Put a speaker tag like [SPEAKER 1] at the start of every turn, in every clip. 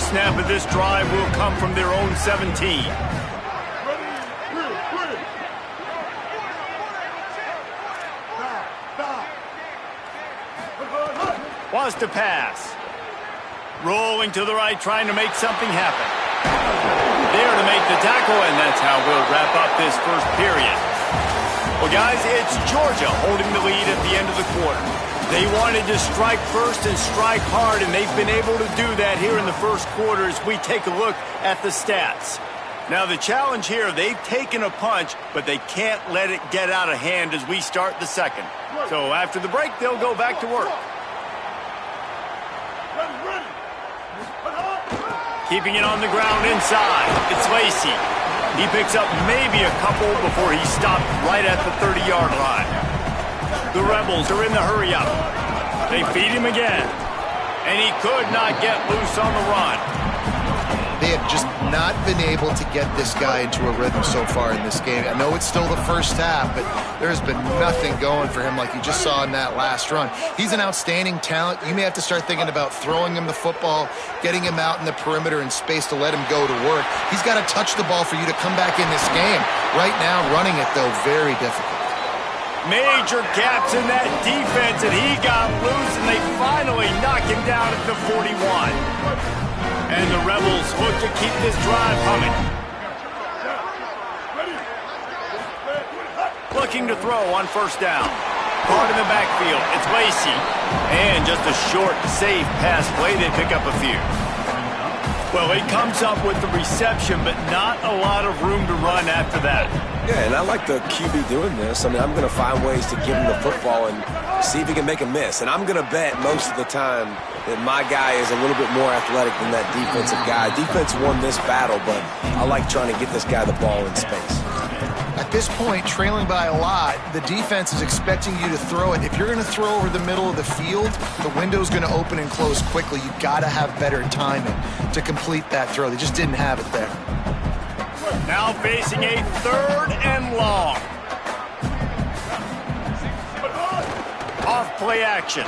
[SPEAKER 1] snap of this drive will come from their own 17. Wants to pass. Rolling to the right, trying to make something happen. There to make the tackle, and that's how we'll wrap up this first period. Well, guys, it's Georgia holding the lead at the end of the quarter. They wanted to strike first and strike hard, and they've been able to do that here in the first quarter as we take a look at the stats. Now, the challenge here, they've taken a punch, but they can't let it get out of hand as we start the second. So after the break, they'll go back to work. Keeping it on the ground inside. It's Lacey. He picks up maybe a couple before he stopped right at the 30-yard line. The Rebels are in the hurry-up. They feed him again. And he could not get loose on the run.
[SPEAKER 2] They have just not been able to get this guy into a rhythm so far in this game. I know it's still the first half, but there's been nothing going for him like you just saw in that last run. He's an outstanding talent. You may have to start thinking about throwing him the football, getting him out in the perimeter in space to let him go to work. He's got to touch the ball for you to come back in this game. Right now, running it, though, very difficult.
[SPEAKER 1] Major gaps in that defense, and he got loose, and they finally knock him down at the 41. And the Rebels look to keep this drive humming. Looking to throw on first down. Caught in the backfield. It's Lacey. And just a short, safe pass play. They pick up a few. Well, he comes up with the reception, but not a lot of room to run after that.
[SPEAKER 3] Yeah, and I like the QB doing this. I mean, I'm going to find ways to give him the football and see if he can make a miss. And I'm going to bet most of the time that my guy is a little bit more athletic than that defensive guy. Defense won this battle, but I like trying to get this guy the ball in space.
[SPEAKER 2] At this point, trailing by a lot, the defense is expecting you to throw it. If you're going to throw over the middle of the field, the window's going to open and close quickly. You've got to have better timing to complete that throw. They just didn't have it there.
[SPEAKER 1] Now facing a 3rd and long. Off play action.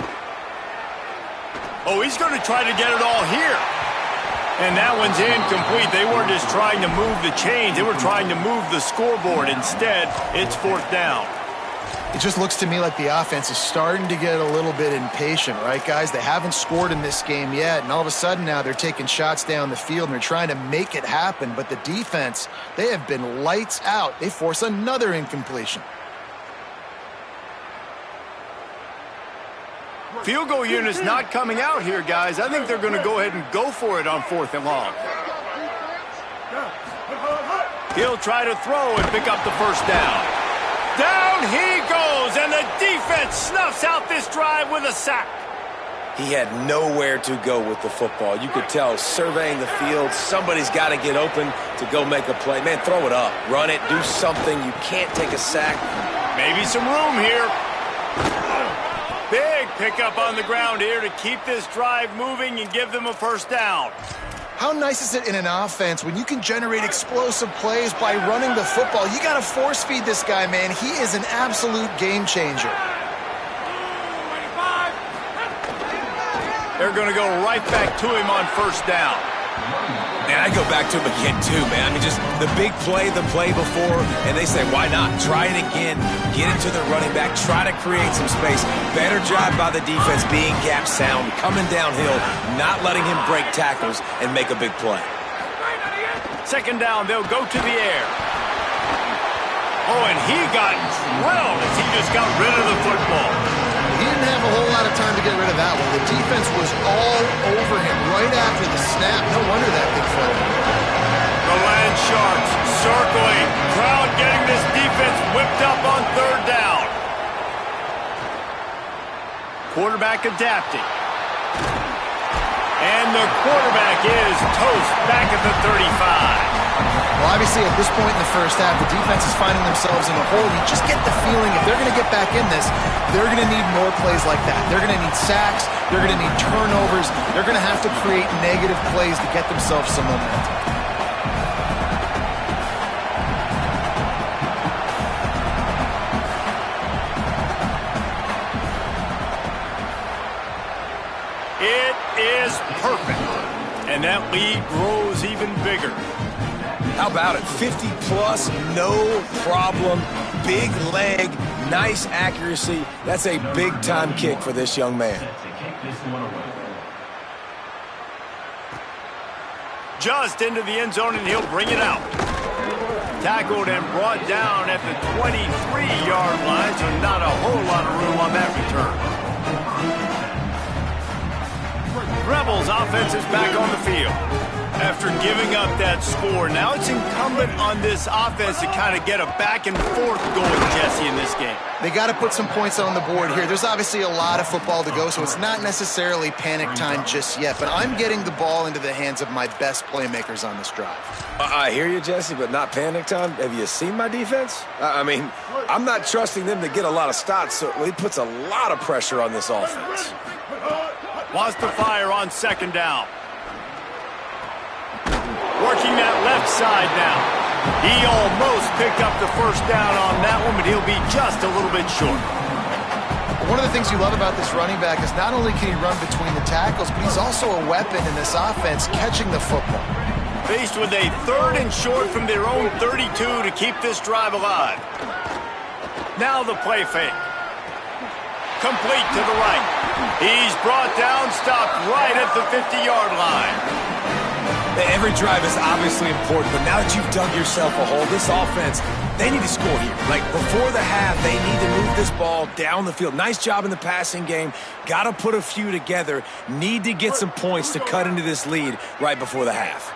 [SPEAKER 1] Oh, he's going to try to get it all here. And that one's incomplete. They weren't just trying to move the chains. They were trying to move the scoreboard. Instead, it's 4th down.
[SPEAKER 2] It just looks to me like the offense is starting to get a little bit impatient, right, guys? They haven't scored in this game yet, and all of a sudden now they're taking shots down the field, and they're trying to make it happen. But the defense, they have been lights out. They force another incompletion.
[SPEAKER 1] Field goal unit's not coming out here, guys. I think they're going to go ahead and go for it on 4th and long. He'll try to throw and pick up the first down. Down he goes, and the defense snuffs out this drive with a sack.
[SPEAKER 3] He had nowhere to go with the football. You could tell, surveying the field, somebody's got to get open to go make a play. Man, throw it up. Run it. Do something. You can't take a sack.
[SPEAKER 1] Maybe some room here. Big pickup on the ground here to keep this drive moving and give them a first down.
[SPEAKER 2] How nice is it in an offense when you can generate explosive plays by running the football? You got to force feed this guy, man. He is an absolute game changer.
[SPEAKER 1] They're going to go right back to him on first down.
[SPEAKER 3] Man, I go back to him again, too, man. I mean, just the big play, the play before, and they say, why not? Try it again. Get it to the running back. Try to create some space. Better job by the defense being gap sound, coming downhill, not letting him break tackles and make a big play.
[SPEAKER 1] 2nd down, they'll go to the air. Oh, and he got drilled as he just got rid of the football.
[SPEAKER 2] He didn't have a whole lot of time to get rid of that one. The defense was all over him right after the snap. No wonder that thing fell.
[SPEAKER 1] The Land Sharks circling. Crowd getting this defense whipped up on 3rd down. Quarterback adapting. And the quarterback is toast back at the 35.
[SPEAKER 2] Well, obviously, at this point in the first half, the defense is finding themselves in a hole. You just get the feeling if they're going to get back in this, they're going to need more plays like that. They're going to need sacks. They're going to need turnovers. They're going to have to create negative plays to get themselves some momentum.
[SPEAKER 1] It is perfect. And that lead grows even bigger.
[SPEAKER 3] How about it? 50-plus, no problem. Big leg, nice accuracy. That's a big-time kick for this young man.
[SPEAKER 1] Just into the end zone, and he'll bring it out. Tackled and brought down at the 23-yard line, so not a whole lot of room on that return. Rebels offense is back on the field. After giving up that score, now it's incumbent on this offense to kind of get a back and forth going, Jesse, in this game.
[SPEAKER 2] They got to put some points on the board here. There's obviously a lot of football to go, so it's not necessarily panic time just yet, but I'm getting the ball into the hands of my best playmakers on this drive.
[SPEAKER 3] I hear you, Jesse, but not panic time. Have you seen my defense? I mean, I'm not trusting them to get a lot of stops, so it puts a lot of pressure on this offense.
[SPEAKER 1] Wants to fire on second down. Working that left side now. He almost picked up the first down on that one, but he'll be just a little bit short.
[SPEAKER 2] One of the things you love about this running back is not only can he run between the tackles, but he's also a weapon in this offense catching the football.
[SPEAKER 1] Faced with a third and short from their own 32 to keep this drive alive. Now the play fake. Complete to the right. He's brought down, stopped right at the 50-yard line.
[SPEAKER 3] Every drive is obviously important, but now that you've dug yourself a hole, this offense, they need to score here. Like, before the half, they need to move this ball down the field. Nice job in the passing game. Got to put a few together. Need to get some points to cut into this lead right before the half.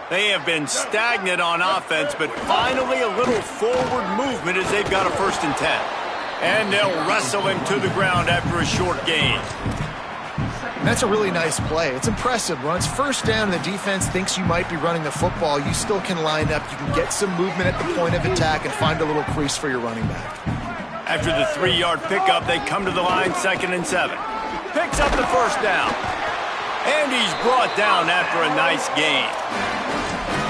[SPEAKER 1] They have been stagnant on offense, but finally a little forward movement as they've got a 1st and 10. And they'll wrestle him to the ground after a short gain.
[SPEAKER 2] And that's a really nice play. It's impressive. When it's 1st down and the defense thinks you might be running the football, you still can line up. You can get some movement at the point of attack and find a little crease for your running back.
[SPEAKER 1] After the 3-yard pickup, they come to the line 2nd and 7. Picks up the 1st down. And he's brought down after a nice gain.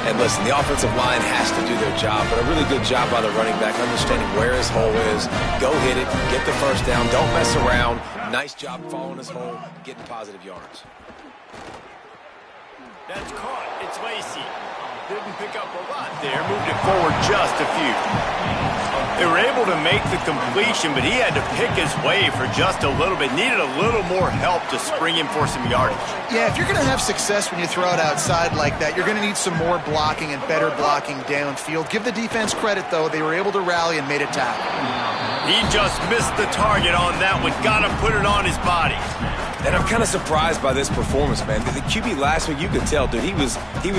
[SPEAKER 3] And listen, the offensive line has to do their job, but a really good job by the running back, understanding where his hole is. Go hit it, get the 1st down, don't mess around. Nice job following his hole, getting positive yards.
[SPEAKER 1] That's caught. It's Lacey. Didn't pick up a lot there. Moved it forward just a few. They were able to make the completion, but he had to pick his way for just a little bit. Needed a little more help to spring him for some yardage.
[SPEAKER 2] Yeah, if you're going to have success when you throw it outside like that, you're going to need some more blocking and better blocking downfield. Give the defense credit, though. They were able to rally and made a tackle.
[SPEAKER 1] He just missed the target on that one. Got to put it on his body.
[SPEAKER 3] And I'm kind of surprised by this performance, man. The QB last week, you could tell, dude, he was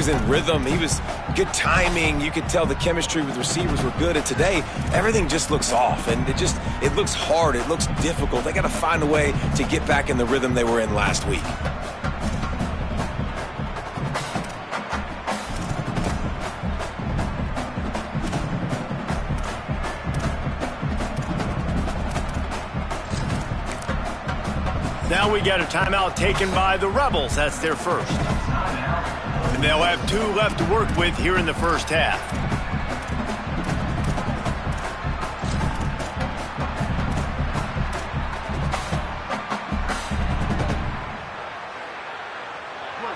[SPEAKER 3] in rhythm. He was good timing. You could tell the chemistry with receivers were good. And today, everything just looks off. And it looks hard. It looks difficult. They got to find a way to get back in the rhythm they were in last week.
[SPEAKER 1] Now we got a timeout taken by the Rebels. That's their first. And they'll have 2 left to work with here in the first half.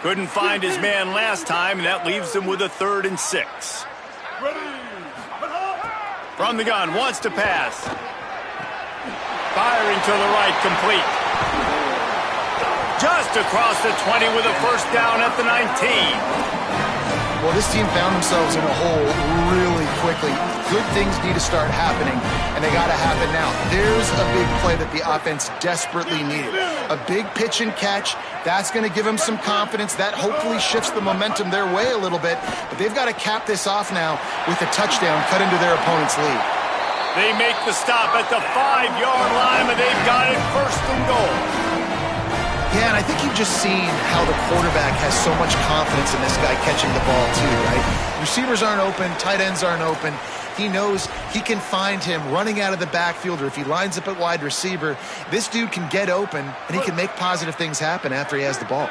[SPEAKER 1] Couldn't find his man last time, and that leaves them with a 3rd and 6. From the gun, wants to pass. Firing to the right, complete. Just across the 20 with a 1st down at the 19.
[SPEAKER 2] Well, this team found themselves in a hole really quickly. Good things need to start happening, and they got to happen now. There's a big play that the offense desperately needed. A big pitch and catch. That's going to give them some confidence. That hopefully shifts the momentum their way a little bit. But they've got to cap this off now with a touchdown cut into their opponent's lead.
[SPEAKER 1] They make the stop at the 5-yard line, but they've got it 1st and goal.
[SPEAKER 2] Yeah, and I think you've just seen how the quarterback has so much confidence in this guy catching the ball too, right? Receivers aren't open, tight ends aren't open. He knows he can find him running out of the backfield, or if he lines up at wide receiver, this dude can get open, and he can make positive things happen after he has the ball.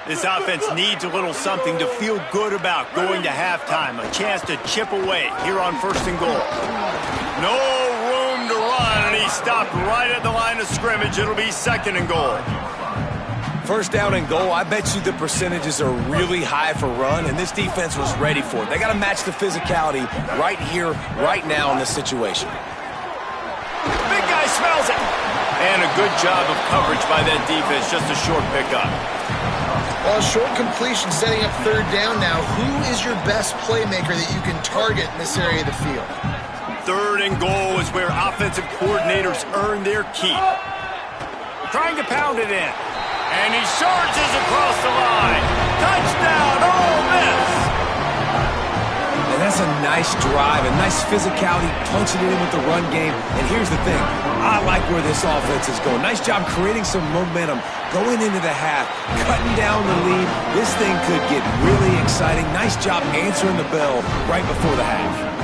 [SPEAKER 1] This offense needs a little something to feel good about going to halftime. A chance to chip away here on 1st and goal. No room to run, and he stopped right at the line of scrimmage. It'll be 2nd and goal.
[SPEAKER 3] First down and goal, I bet you the percentages are really high for run, and this defense was ready for it. They got to match the physicality right here, right now in this situation.
[SPEAKER 1] Big guy smells it. And a good job of coverage by that defense, just a short pickup.
[SPEAKER 2] Well, short completion setting up third down now. Who is your best playmaker that you can target in this area of the field?
[SPEAKER 1] Third and goal is where offensive coordinators earn their keep. Trying to pound it in. And he charges across the line. Touchdown, Ole Miss!
[SPEAKER 3] And that's a nice drive, a nice physicality, punching it in with the run game. And here's the thing, I like where this offense is going. Nice job creating some momentum, going into the half, cutting down the lead. This thing could get really exciting. Nice job answering the bell right before the half.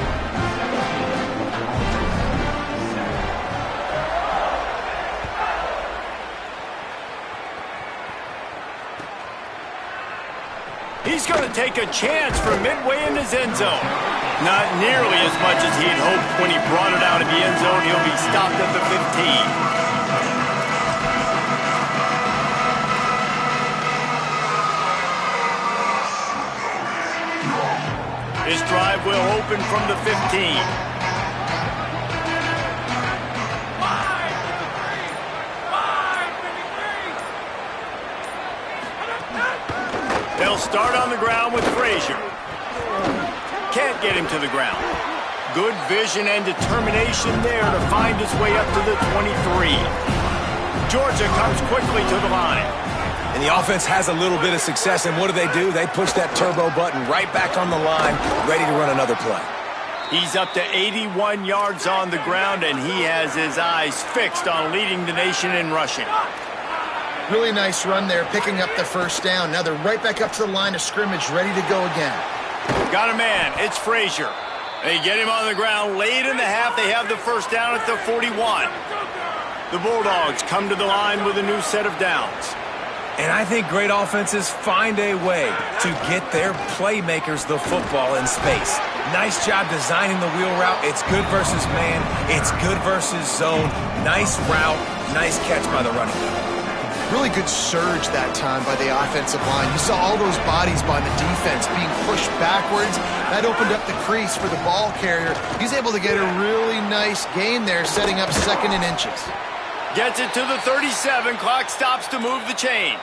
[SPEAKER 1] He's going to take a chance from midway in his end zone. Not nearly as much as he'd hoped when he brought it out of the end zone. He'll be stopped at the 15. His drive will open from the 15. They'll start on the ground with Frazier. Can't get him to the ground. Good vision and determination there to find his way up to the 23. Georgia comes quickly to the line.
[SPEAKER 3] And the offense has a little bit of success, and what do? They push that turbo button right back on the line, ready to run another play.
[SPEAKER 1] He's up to 81 yards on the ground, and he has his eyes fixed on leading the nation in rushing.
[SPEAKER 2] Really nice run there, picking up the first down. Now they're right back up to the line of scrimmage, ready to go again.
[SPEAKER 1] Got a man. It's Frazier. They get him on the ground late in the half. They have the first down at the 41. The Bulldogs come to the line with a new set of downs.
[SPEAKER 3] And I think great offenses find a way to get their playmakers the football in space. Nice job designing the wheel route. It's good versus man. It's good versus zone. Nice route. Nice catch by the running back.
[SPEAKER 2] Really good surge that time by the offensive line. You saw all those bodies by the defense being pushed backwards. That opened up the crease for the ball carrier. He's able to get a really nice gain there, setting up second and inches.
[SPEAKER 1] Gets it to the 37. Clock stops to move the chains.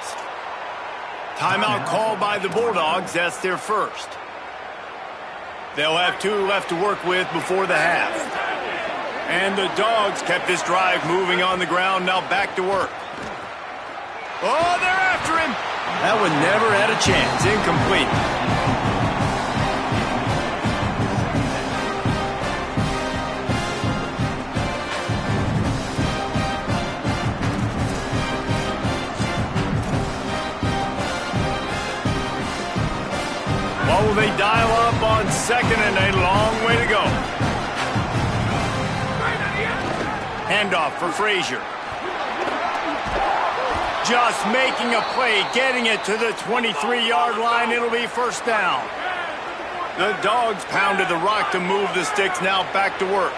[SPEAKER 1] Timeout called by the Bulldogs. That's their first. They'll have 2 left to work with before the half. And the Dogs kept this drive moving on the ground. Now back to work. Oh, they're after him. That one never had a chance. Incomplete. What will they dial up on second and a long way to go? Handoff for Frazier. Just making a play, getting it to the 23-yard line. It'll be first down. The Dogs pounded the rock to move the sticks. Now back to work.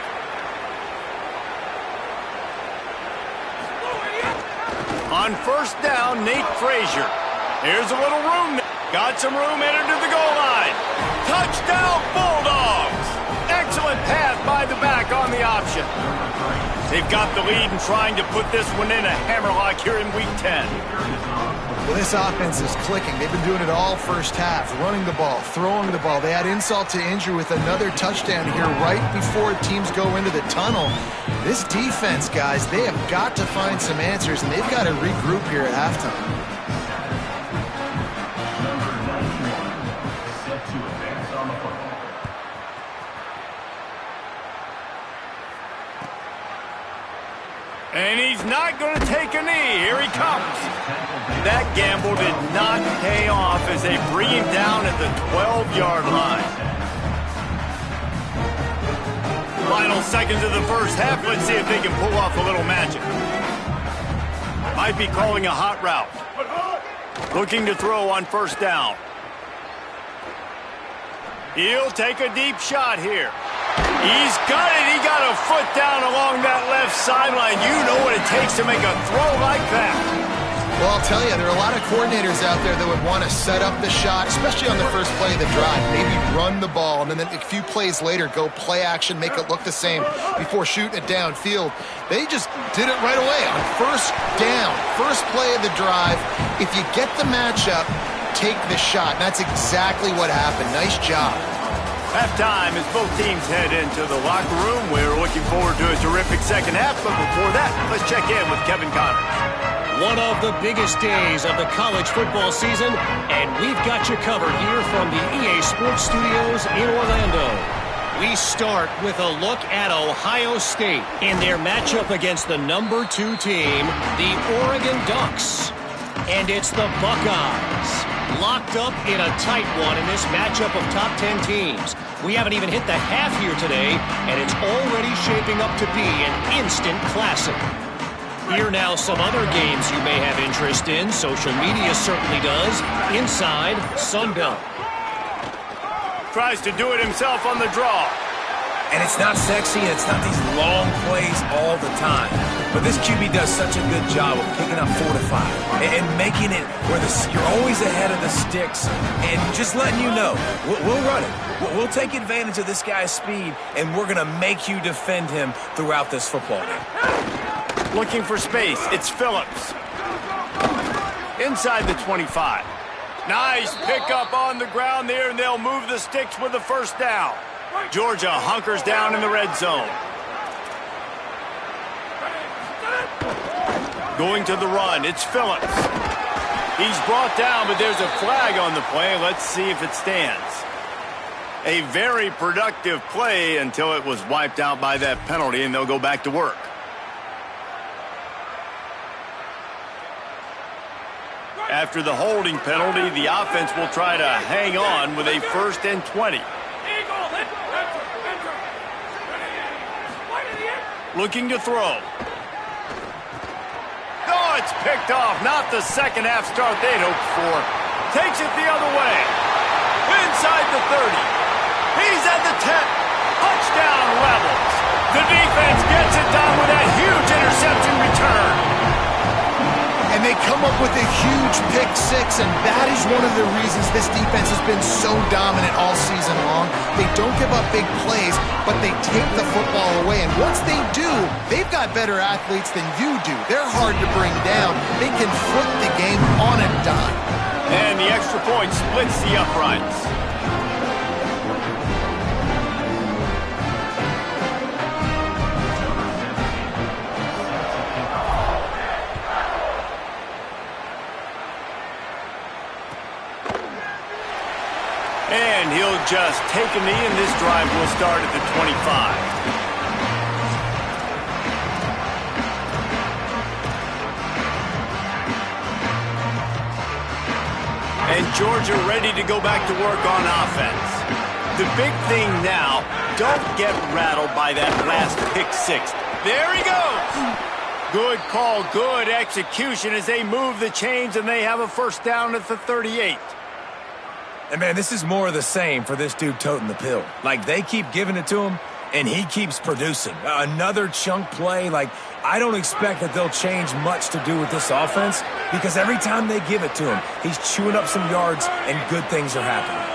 [SPEAKER 1] On first down, Nate Frazier. Here's a little room. Got some room, entered to the goal line. Touchdown, Bulldogs. Excellent pass by the back on the option. They've got the lead and trying to put this one in a hammerlock here in Week 10.
[SPEAKER 2] Well, this offense is clicking. They've been doing it all first half, running the ball, throwing the ball. They had insult to injury with another touchdown here right before teams go into the tunnel. This defense, guys, they have got to find some answers, and they've got to regroup here at halftime.
[SPEAKER 1] And he's not going to take a knee. Here he comes. That gamble did not pay off as they bring him down at the 12-yard line. Final seconds of the first half. Let's see if they can pull off a little magic. Might be calling a hot route. Looking to throw on first down. He'll take a deep shot here. He's got it. He got a foot down along that left sideline. You know what it takes to make a throw like that.
[SPEAKER 2] Well, I'll tell you, there are a lot of coordinators out there that would want to set up the shot, especially on the first play of the drive, maybe run the ball, and then a few plays later go play action, make it look the same before shooting it downfield. They just did it right away on first down, first play of the drive. If you get the matchup, take the shot. And that's exactly what happened. Nice job.
[SPEAKER 1] Halftime as both teams head into the locker room. We're looking forward to a terrific second half, but before that, let's check in with Kevin Connors.
[SPEAKER 4] One of the biggest days of the college football season, and we've got you covered here from the EA Sports Studios in Orlando. We start with a look at Ohio State in their matchup against the number 2 team, the Oregon Ducks. And it's the Buckeyes, locked up in a tight one in this matchup of top 10 teams. We haven't even hit the half here today, and it's already shaping up to be an instant classic. Here now some other games you may have interest in. Social media certainly does. Inside Sunbelt.
[SPEAKER 1] Tries to do it himself on the draw.
[SPEAKER 3] And it's not sexy, and it's not these long plays all the time. But this QB does such a good job of picking up 4 to 5 and making it where you're always ahead of the sticks and just letting you know, we'll run it. We'll take advantage of this guy's speed, and we're going to make you defend him throughout this football game.
[SPEAKER 1] Looking for space. It's Phillips. Inside the 25. Nice pickup on the ground there, and they'll move the sticks with the first down. Georgia hunkers down in the red zone. Going to the run. It's Phillips. He's brought down, but there's a flag on the play. Let's see if it stands. A very productive play until it was wiped out by that penalty, and they'll go back to work. After the holding penalty, the offense will try to hang on with a 1st and 20. Looking to throw. Oh, it's picked off. Not the second half start they'd hoped for. Takes it the other way. Inside the 30. He's at the 10. Touchdown Rebels. The defense gets it done with a huge interception return.
[SPEAKER 2] And they come up with a huge pick 6, and that is one of the reasons this defense has been so dominant all season long. They don't give up big plays, but they take the football away. And once they do, they've got better athletes than you do. They're hard to bring down. They can flip the game on a dime.
[SPEAKER 1] And the extra point splits the uprights. And he'll just take a knee, and this drive will start at the 25. And Georgia ready to go back to work on offense. The big thing now, don't get rattled by that last pick 6. There he goes. Good call, good execution as they move the chains, and they have a first down at the 38.
[SPEAKER 3] And, man, this is more of the same for this dude toting the pill. Like, they keep giving it to him, and he keeps producing. Another chunk play. Like, I don't expect that they'll change much to do with this offense because every time they give it to him, he's chewing up some yards, and good things are happening.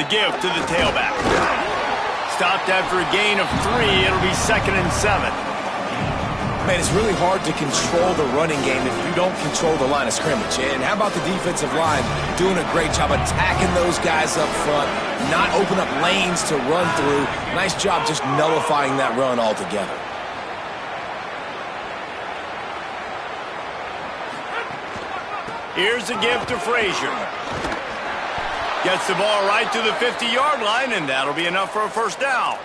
[SPEAKER 1] The give to the tailback. Stopped after a gain of 3. It'll be 2nd and 7.
[SPEAKER 3] Man, it's really hard to control the running game if you don't control the line of scrimmage. And how about the defensive line doing a great job attacking those guys up front, not open up lanes to run through. Nice job just nullifying that run altogether.
[SPEAKER 1] Here's a give to Frazier. Gets the ball right to the 50-yard line, and that'll be enough for a first down.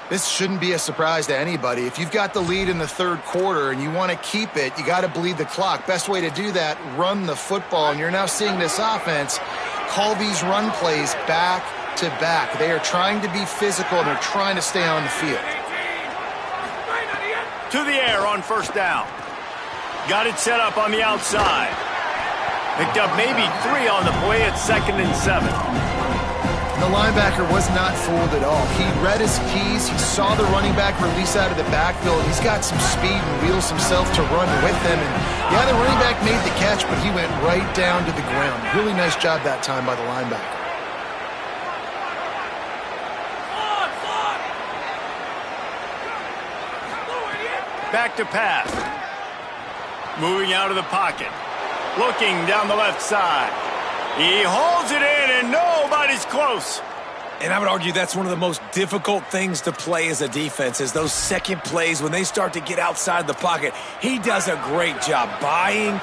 [SPEAKER 2] This shouldn't be a surprise to anybody. If you've got the lead in the 3rd quarter and you want to keep it, you got to bleed the clock. Best way to do that, run the football. And you're now seeing this offense call these run plays back to back. They are trying to be physical, and they're trying to stay on the field.
[SPEAKER 1] To the air on first down. Got it set up on the outside. Picked up maybe 3 on the play at 2nd and 7.
[SPEAKER 2] And the linebacker was not fooled at all. He read his keys. He saw the running back release out of the backfield. He's got some speed and wheels himself to run with them. And yeah, the running back made the catch, but he went right down to the ground. Really nice job that time by the linebacker.
[SPEAKER 1] Back to pass. Moving out of the pocket. Looking down the left side. He holds it in and nobody's close.
[SPEAKER 3] And I would argue that's one of the most difficult things to play as a defense is those second plays when they start to get outside the pocket. He does a great job buying